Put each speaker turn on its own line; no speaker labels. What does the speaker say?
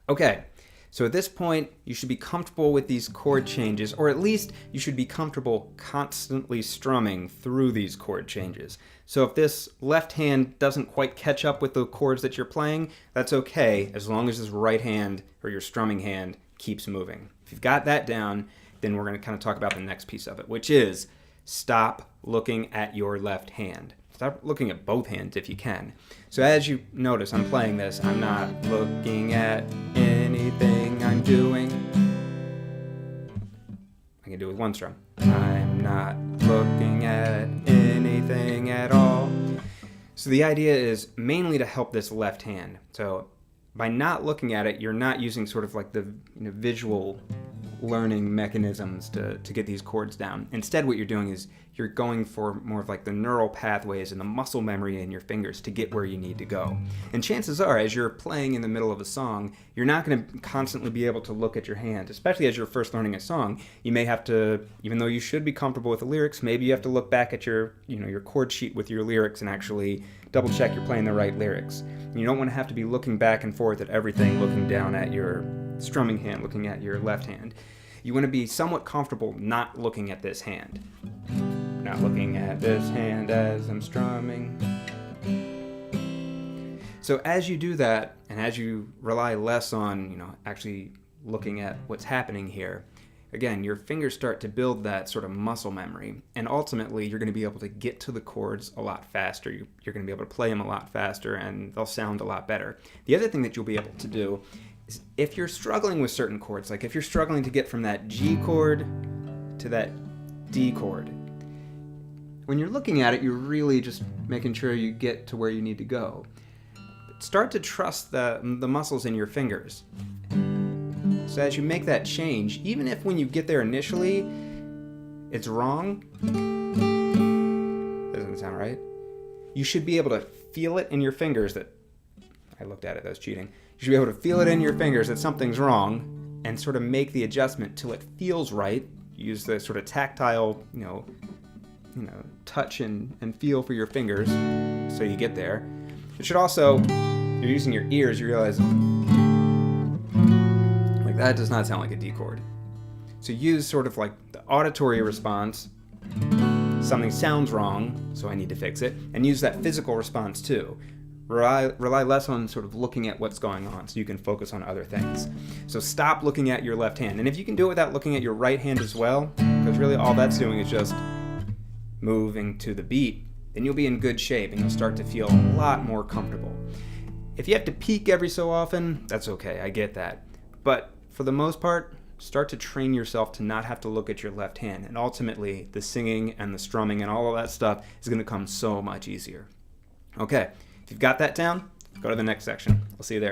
Okay, so at this point, you should be comfortable with these chord changes, or at least you should be comfortable constantly strumming through these chord changes. So if this left hand doesn't quite catch up with the chords that you're playing, that's okay, as long as this right hand, or your strumming hand, keeps moving. If you've got that down, then we're going to kind of talk about the next piece of it, which is stop looking at your left hand. Stop looking at both hands if you can. So as you notice, I'm playing this. I'm not looking at anything I'm doing. I can do it with one strum. I'm not looking at anything at all. So the idea is mainly to help this left hand. So by not looking at it, you're not using sort of like the visual learning mechanisms to get these chords down. Instead, what you're doing is you're going for more of like the neural pathways and the muscle memory in your fingers to get where you need to go. And chances are, as you're playing in the middle of a song, you're not going to constantly be able to look at your hand, especially as you're first learning a song. You may have to, even though you should be comfortable with the lyrics, maybe you have to look back at your chord sheet with your lyrics and actually double check you're playing the right lyrics. And you don't want to have to be looking back and forth at everything, looking down at your strumming hand, looking at your left hand. You want to be somewhat comfortable not looking at this hand. Not looking at this hand as I'm strumming. So as you do that, and as you rely less on, actually looking at what's happening here, again, your fingers start to build that sort of muscle memory, and ultimately you're going to be able to get to the chords a lot faster. You're going to be able to play them a lot faster, and they'll sound a lot better. The other thing that you'll be able to do is if you're struggling with certain chords, like if you're struggling to get from that G chord to that D chord, when you're looking at it, you're really just making sure you get to where you need to go. Start to trust the muscles in your fingers. So as you make that change, even if when you get there initially, it's wrong, doesn't sound right, you should be able to feel it in your fingers that, I looked at it, that was cheating. You should be able to feel it in your fingers that something's wrong and sort of make the adjustment till it feels right. Use the sort of tactile, touch and feel for your fingers so you get there. It should also, you're using your ears, you realize, like that does not sound like a D chord. So use sort of like the auditory response, something sounds wrong, so I need to fix it, and use that physical response too. Rely less on sort of looking at what's going on so you can focus on other things. So stop looking at your left hand. And if you can do it without looking at your right hand as well, because really all that's doing is just moving to the beat, then you'll be in good shape and you'll start to feel a lot more comfortable. If you have to peak every so often, that's okay, I get that. But for the most part, start to train yourself to not have to look at your left hand. And ultimately, the singing and the strumming and all of that stuff is going to come so much easier. Okay. If you've got that down, go to the next section. I'll see you there.